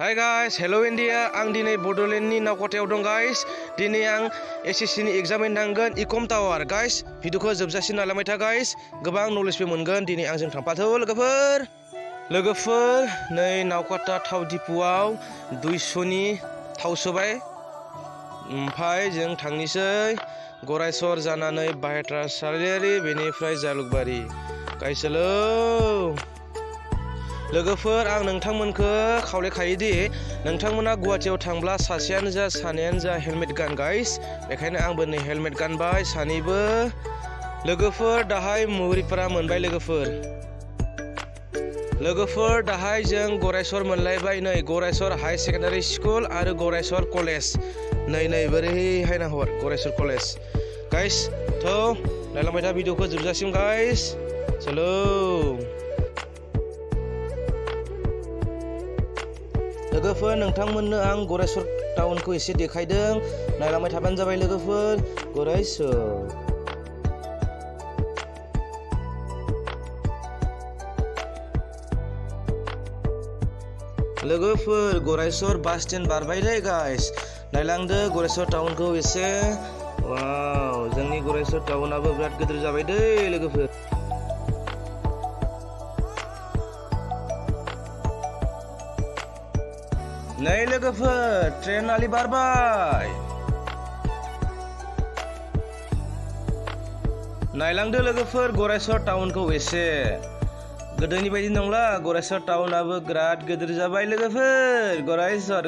Hi guys, hello India. आं दिनै बड'लेण्डनि नावकाटायाव दं गाइस। दिनै आं एसएससी नि एग्जाम हैनांगोन इकम टावार गाइस। भिडिअखौ जोबजासिम नायलांबाय था गाइस, गोबां नलेजबो मोनगोन। दिनै आंजों थांफाथौ लोगोफोर। नै नावकाटा थाव दिपुआव 200नि थाव सोबाय। ओमफ्राय जों थांनोसै गरायसर जानानै बाहेट्रा सारियालि, बेनिफ्राय जालुकबारि गाइस। हेलौ लोगोफोर, आं नोंथांमोनखौ खावलायखायोदि नोंथांमोना गुवाहाटीयाव थांब्ला सासेयानो जा सानैयानो जा हेलमेट गान गाइस। बेखायनो आंबो नै हेलमेट गानबाय सानैबो। लोगोफोर दाहाय मुरिपारा मोनबाय लोगोफोर दाहाय जों गरायसर मोनलायबाय। नै गरायसर हाई सेकेन्डारि स्कुल आरो गरायसर कलेज। नै बोरैहाय नाहर गरायसर कलेज गाइस। थ' नायलांबाय था भिडिअखौ जोबजासिम गाइस। चलो लोगोफोर, नोंथांमोननो आं गरायसर टाउनखौ एसे देखायदों, नायलांबाय थाबानो जाबाय लोगोफोर। गरायसर लोगोफोर, गरायसर बास स्टेन्ड बारबाय दे गाइस। नायलांदो गरायसर टाउनखौ एसे। वाव, जोंनि गरायसर टाउनाबो बिराद गिदिर जाबाय दे लोगोफोर। नै लोगोफोर, ट्रेन आलि बारबाय। नायलांदो लोगोफोर गरायसर टाउनखौ एसे। गोदोनि बायदि नंला, गरायसर टाउनाबो बिराद गिदिर जाबाय लोगोफोर। गरायसर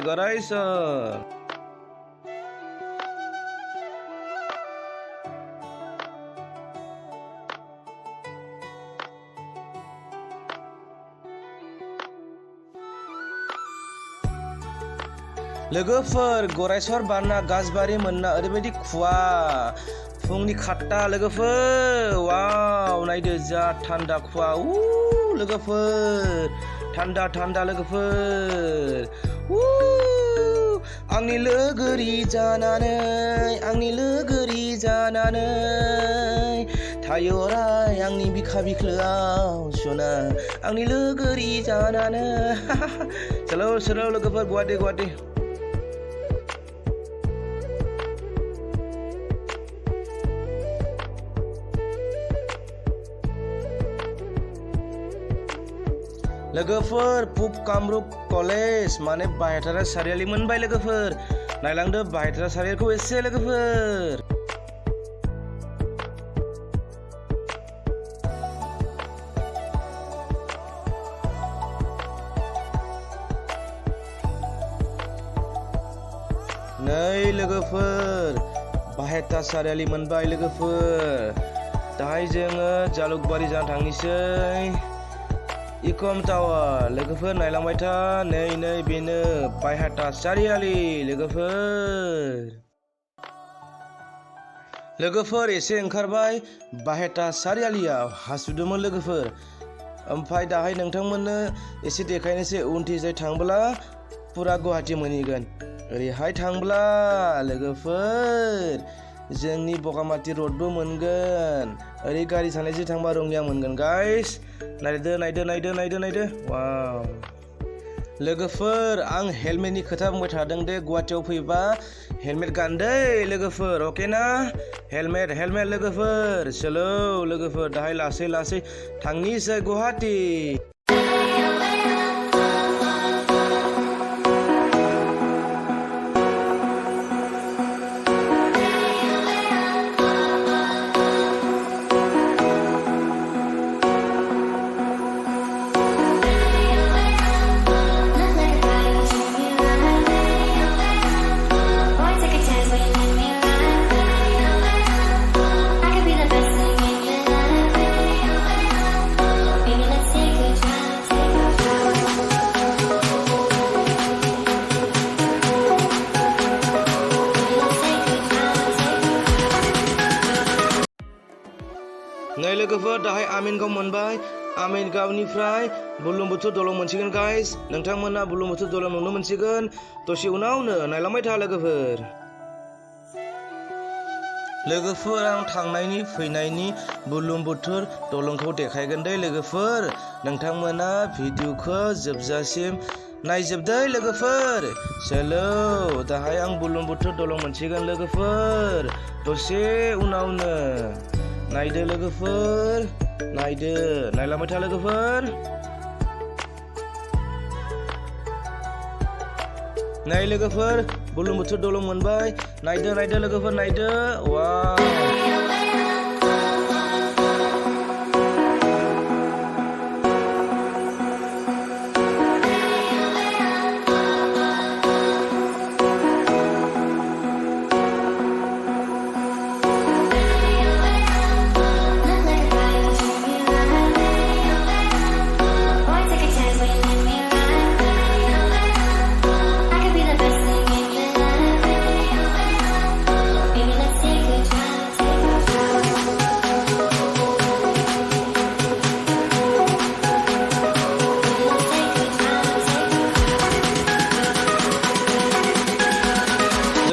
लोगोफोर, गरायसर बारना गाजबारि मोनना ओरैबायदि खुवा। फुंनि 7टा लोगोफोर। वाव, नायदो जा थान्दा खुवा। लोगोफोर, थान्दा लोगोफोर। आंनि लोगोरि जानानै थायो अराय आंनि बिखा बिख्लोआव सना, आंनि लोगोरि जानानै। चलो लोगोफोर, गुवाहाटी। लोगोफोर, पुब कामरुप कलेज माने बाहेट्रा सारियालि मोनबाय लोगोफोर। नायलांदो बाहेट्रा सारियालिखौ एसे लोगोफोर। नै लोगोफोर, बाहेट्रा सारियालि मोनबाय लोगोफोर। दाहाय जोङो जालुकबारि जाना थांनोसै इकम टावार। लोगोफोर नायलांबाय था, नै बेनो बाहेट्रा सारियालि लोगोफोर एसे ओंखारबाय बाहेट्रा सारियालियाव हासुदोंमोन लोगोफोर। ओमफ्राय दाहाय नोंथांमोननो एसे देखायनोसै उनथिंजाय थांब्ला फुरा गुवाहाटी मोनहैगोन। ओरैहाय थांब्ला लोगोफोर जोंनि बगामाथि रडबो मोनगोन। ओरै गारि सानायजों थांबा रङिया मोनगोन गाइस। नायदो। वाव लोगोफोर, आं हेलमेटनि खोथा बुंबाय थादों दे, गुवाहाटीयाव फैबा हेलमेट गानदै लोगोफोर, अके ना? हेलमेट लोगोफोर। चलो लोगोफोर, दाहाय लासै थांनोसै गुवाहाटी। नै लोगोफोर, दाहाय आमिनगाव मोनबाय। आमिनगावनिफ्राय बुरलुंबुथुर दलं मोनसिगोन गाइस। नोंथांमोना बुरलुंबुथुर दलं नुनो मोनसिगोन दसे उनावनो। नायलांबाय था लोगोफोर। आं थांनायनि फैनायनि बुरलुंबुथुर दलंखौ देखायगोन दे लोगोफोर। नोंथांमोना भिडिअखौ जोबजासिम नायजोबदै लोगोफोर सोलो दाहाय आं बुरलुंबुथुर दलं मोनसिगोन लोगोफोर दसे उनावनो नायदो लोगोफोर नायदो नायलांबाय था लोगोफोर नाय लोगोफोर बुरलुंबुथुर दलं मोनबाय नायदो नायदो लोगोफोर नायदो वाव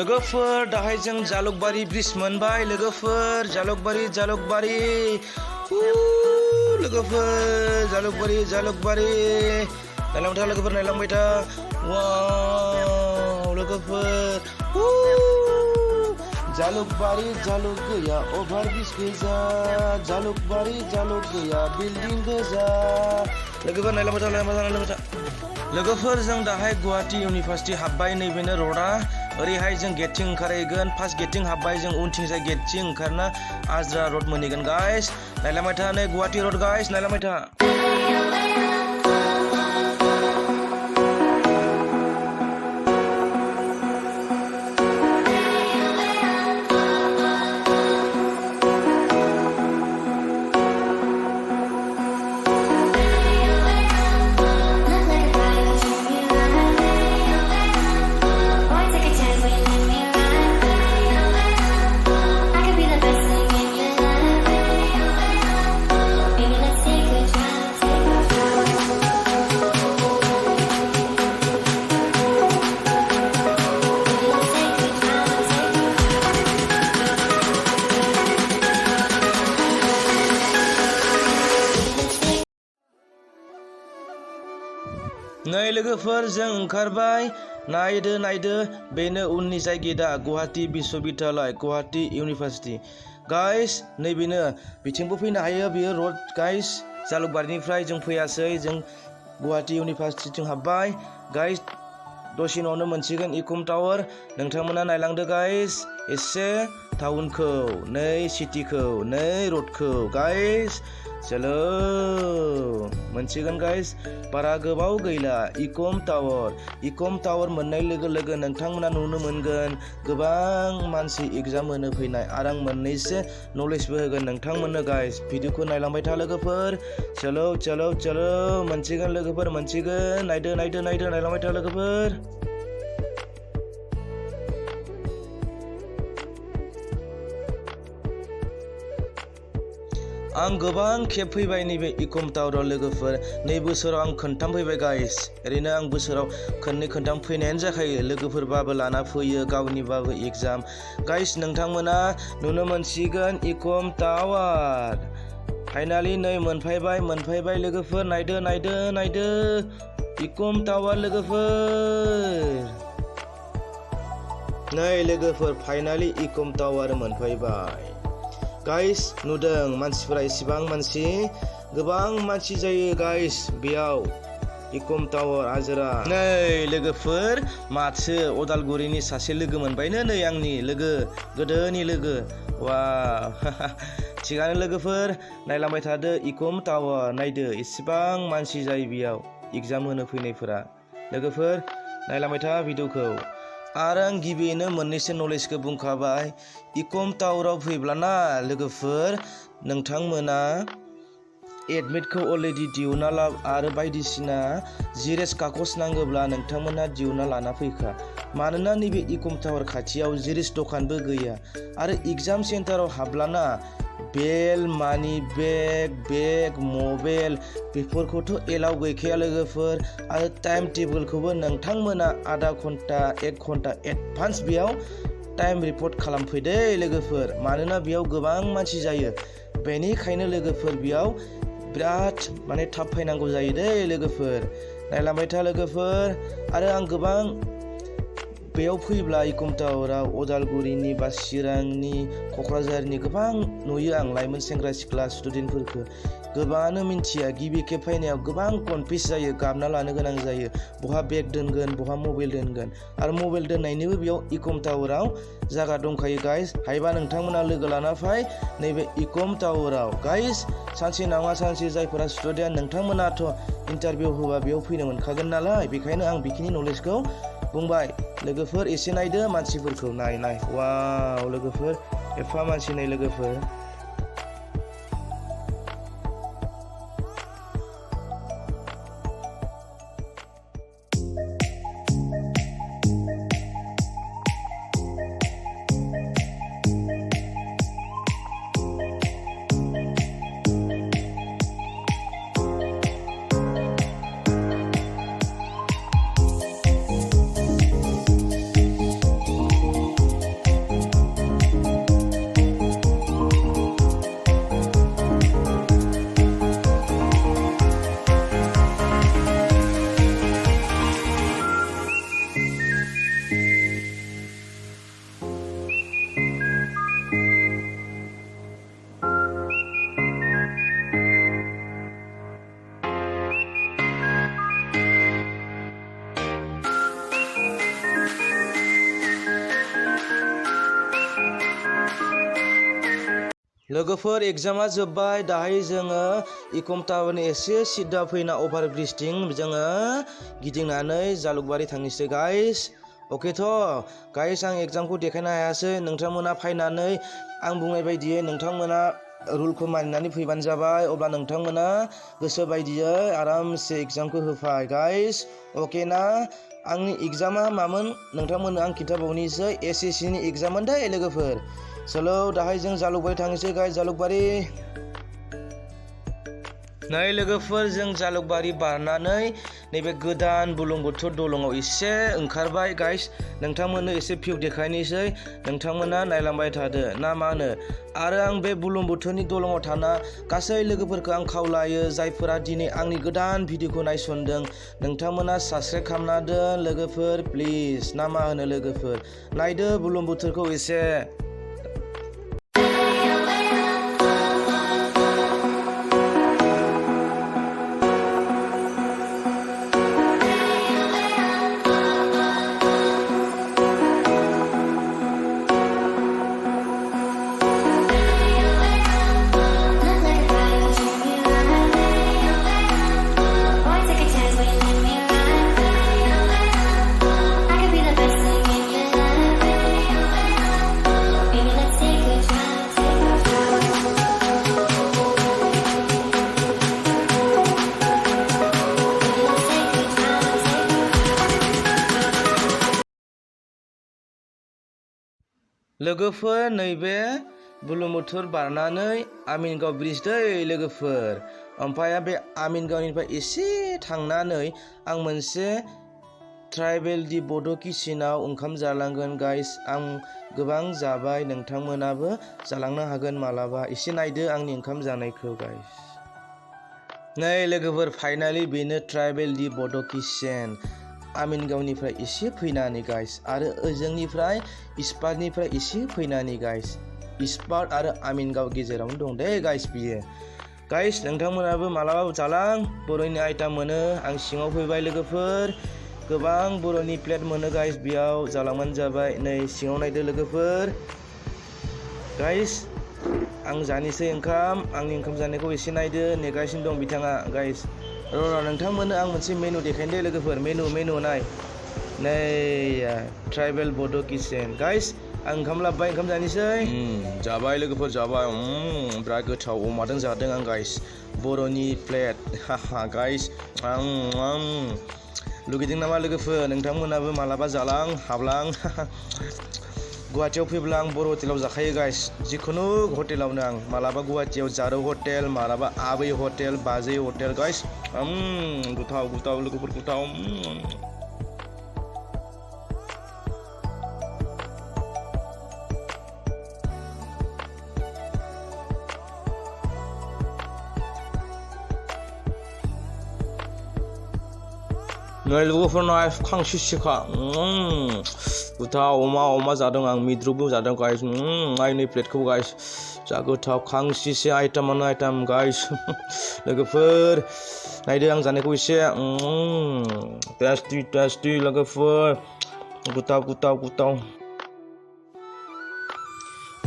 लोगोफोर दाहाय जों जालुकबारि ब्रिज मोनबाय लोगोफोर जालुकबारि लोगोफोर जालुकबारि नायलांबाय था लोगोफोर नायलांबाय था वाव लोगोफोर जालुकबारि जालुक गैया अभार ब्रिज गोजा जालुकबारि जालुक गैया बिल्डिं गोजा लोगोफोर नायलांबाय था लोगोफोर जों दाहाय गुवाहाटी इउनिभार्सिटि हाबबाय नैबेनो रडा ओरैहाय जों गेटथिं ओंखारहैगोन फार्स्ट गेटथिं हाबबाय जों उनथिंजाय गेटथिं ओंखारना आज्रा रड मोनहैगोन गाइस नायलांबाय था नै गुवाहाटी रड गाइस नायलांबाय था नै लोगोफोर जों ओंखारबाय नायदो बेनो उननि गेटआ गुवाहाटी बिश्वविद्यालय गुवाहाटी इउनिभार्सिटि गाइस नैबेनो बिथिंबो फैनो हायो बेयो रड गाइस जालुकबारिनिफ्राय जों फैयासै जों गुवाहाटी इउनिभार्सिटिथिं हाबबाय गाइस दसे उनावनो मोनसिगोन इकम टावार नोंथांमोना नायलांदो गाइस एसे टाउनखौ नै सिटिखौ नै रडखौ गाइस चलो मोनसिगोन गाइस बारा गोबाव गैला इकम टावार मोननाय लोगो लोगो नोंथांमोना नुनो मोनगोन गोबां मानसि एग्जाम होनो फैनाय आरो आं मोननैसो नलेजबो होगोन नोंथांमोननो गाइस भिडिअखौ नायलांबाय था लोगोफोर चलो मोनसिगोन लोगोफोर मोनसिगोन नायदो नायलांबाय था लोगोफोर आं गोबां खेब फैबाय नैबे इकम टावाराव लोगोफोर नै बोसोराव आं खोनथाम फैबाय गाइस ओरैनो आं बोसोराव खननै खोनथाम फैनायानो जाखायो लोगोफोरबाबो लाना फैयो गावनिबाबो एग्जाम गाइस नोंथांमोना नुनो मोनसिगोन इकम टावार फाइनालि नै मोनफैबाय लोगोफोर नायदो इकम टावार लोगोफोर नै लोगोफोर फाइनालि इकम टावार मोनफैबाय गाइस नुदों मानसिफोरा एसेबां मानसि गोबां मानसि जायो गाइस बेयाव इकम टावार आजरा नै लोगोफोर माथो अदालगुरिनि सासे लोगो मोनबायनो नै आंनि लोगो गोदोनि लोगो वाव थिगानो लोगोफोर नायलांबाय थादो इकम टावार नायदो एसेबां मानसि जायो बेयाव एग्जाम होनो फैनायफोरा लोगोफोर नायलांबाय था भिडिअखौ आरो आं गिबियैनो मोननैसो नलेजखौ बुंखाबाय इकम टावाराव फैब्लाना लोगोफोर नोंथांमोना एडमिटखौ अलरेडि दिहुनना ला आरो बायदिसिना जिरेस कागज नांगौब्ला नोंथांमोना दिहुनना लाना फैखा मानोना नैबे इकम टावार खाथियाव जिरेस दखानबो गैया आरो एग्जाम सेन्टाराव हाबलाना बेल मानि बेग मबाइल बेफोरखौथ' एलाउ गैखाया लोगोफोर आरो टाइम टेबोलखौबो नोंथांमोना आधा घन्टा 1 घन्टा एडभान्स बेयाव टाइम रिपर्ट खालामफैदो लोगोफोर मानोना बेयाव गोबां मानसि जायो बेनिखायनो लोगोफोर बेयाव बिराद थाब फैनांगौ जायो लोगोफोर नायलांबाय था लोगोफोर। आरो आं गोबां बेयाव फैब्ला इकम टावाराव अदालगुरिनि बा चिरांनि क'क्राझारनि गोबां नुयो आं लाइमोन सेंग्रा सिख्ला स्टुडेन्टफोरखौ। गोबाङानो मिन्थिया, गिबि खेब फैनायाव गोबां कनफिउस जायो, गाबना लानो गोनां जायो, बहा बेग दोनगोन बहा मबाइल दोनगोन। आरो मबाइल दोननायनिबो बेयाव इकम टावाराव जायगा दंखायो गाइस। हायोबा नोंथांमोना लोगो लाना फै नैबे इकम टावाराव गाइस। सानसे नङा सानसे जायफोरा स्टुडेन्ट नोंथांमोनाथ' इन्टारभिउ होबा बेयाव फैनो मोनखागोन नालाय, बेखायनो आं बेखिनि नलेजखौ बुंबाय। लोगोफोर एसे नायदो मानसिफोरखौ, नाय वाव लोगोफोर, एफा मानसि नाय लोगोफोर। लोगोफोर एग्जामा जोब्बाय, दाहाय जोङो इकम टावारनि एसे सिदा फैना अभार ब्रिजथिं जोङो गिदिंनानै जालुकबारि थांनोसै गाइस। अकेथ' गाइस, आं एग्जामखौ देखायनो हायासै, नोंथांमोना फैनानै आं बुंनाय बायदियै नोंथांमोना रुलखौ मानिनानै फैबानो जाबाय। अब्ला नोंथांमोना गोसो बायदियै आरामसे एग्जामखौ होफाय गाइस, अके ना। आंनि एग्जामा मामोन नोंथांमोननो आं खिन्थाबावनोसै, SSCनि एग्जाममोन दै लोगोफोर। चलो दाहाय जों जालुकबारि थांनोसै गाइस, जालुकबारि। नै लोगोफोर, जों जालुकबारि बारनानै नैबे गोदान बुरलुंबुथुर दलंआव एसे ओंखारबाय गाइस। नोंथांमोननो एसे भिउ देखायनोसै, नोंथांमोना नायलांबाय थादो ना मा होनो। आरो आं बे बुरलुंबुथुरनि दलंआव थाना गासै लोगोफोरखौ आं खावलायो, जायफोरा दिनै आंनि गोदान भिडिअखौ नायसनदों, नोंथांमोना साबस्क्राइब खालामना दोन लोगोफोर प्लिज, ना मा होनो लोगोफोर। नायदो बुरलुंबुथुरखौ एसे। लोगोफोर नैबे बुरलुंबुथुर बारनानै आमिनगाव ब्रिज दै लोगोफोर। ओमफ्राय बे आमिनगावनिफ्राय एसे थांनानै आं मोनसे ट्राइबेल दि बड' किचेनाव ओंखाम जालांगोन गाइस। आं गोबां जाबाय, नोंथांमोनाबो जालांनो हागोन मालाबा। एसे नायदो आंनि ओंखाम जानायखौ गाइस। नै लोगोफोर, फाइनालि बेनो ट्राइबेल दि बड' किचेन, आमिनगावनिफ्राय एसे फैनानै गाइस। आरो ओजोंनिफ्राय इस्पातनिफ्राय एसे फैनानै गाइस। इस्पात आरो आमिनगाव गेजेरावनो दं दे गाइस बियो। गाइस नोंथांमोनाबो मालाबा जालां, बर'नि आइटेम मोनो। आं सिङाव फैबाय लोगोफोर, गोबां बर'नि प्लेट मोनो गाइस, बेयाव जालांबानो जाबाय। नै सिङाव नायदो लोगोफोर गाइस, आं जानोसै ओंखाम। आंनि ओंखाम जानायखौ एसे नायदो, नेगासिनो दं बिथाङा गाइस। र' नोंथांमोननो आं मोनसे मेनु देखायनो दे लोगोफोर, मेनु नाय। नै ट्राइबेल बड' किचेन गाइस, आं ओंखाम लाबोबाय, ओंखाम जानोसै। जाबाय लोगोफोर जाबाय, बिराद गोथाव अमाजों जादों आं गाइस, बर'नि प्लेट हाहा गाइस। लुगैदों नामा लोगोफोर, नोंथांमोनाबो मालाबा जालां हाबलां। गुवाहाटियाव फैब्ला आं बर' हटेलाव जाखायो गाइस, जिखुनु हटेलावनो। आं मालाबा गुवाहाटियाव जारौ हटेल, मालाबा आबै हटेल, बाजै हटेल गाइस। गोथाव लोगोफोर गोथाव। नै लोगोफोर नाय खांसिसेखा गोथाव अमा जादों आं मिद्रुबो जादों गाइस नायनै प्लेटखौ गाइस जा गोथाव खांसिसे आइटेमानो आइटेम गाइस लोगोफोर नायदो आं जानायखौ एसे टेस्टि लोगोफोर गोथाव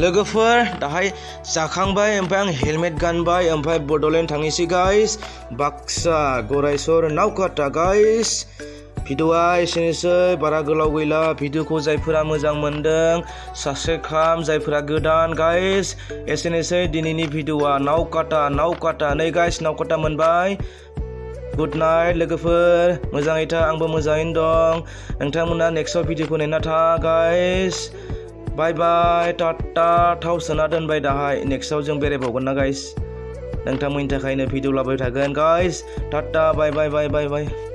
लोगोफोर दाहाय जाखांबाय ओमफ्राय आं हेलमेट गानबाय ओमफ्राय बड'लेण्ड थांनोसै गाइस बाक्सा गरायसर नावकाटा गाइस भिडिअआ एसेनोसै बारा गोलाव गैला भिडिअखौ जायफोरा मोजां मोनदों साबस्क्राइब खालाम जायफोरा गोदान गाइस एसेनोसै दिनैनि भिडिअआ नावकाटा नै गाइस नावकाटा मोनबाय गुड नाइट लोगोफोर मोजाङै था आंबो मोजाङैनो दं नोंथांमोना नेक्स्टआव भिडिअखौ नायना था गाइस बाय बाय टाटा थाव सोना दोनबाय दाहाय नेक्स्टआव जों बेरायबावगोन ना गाइस नोंथांमोननि थाखायनो भिडिअ लाबाय थागोन गाइस टाटा बाय बाय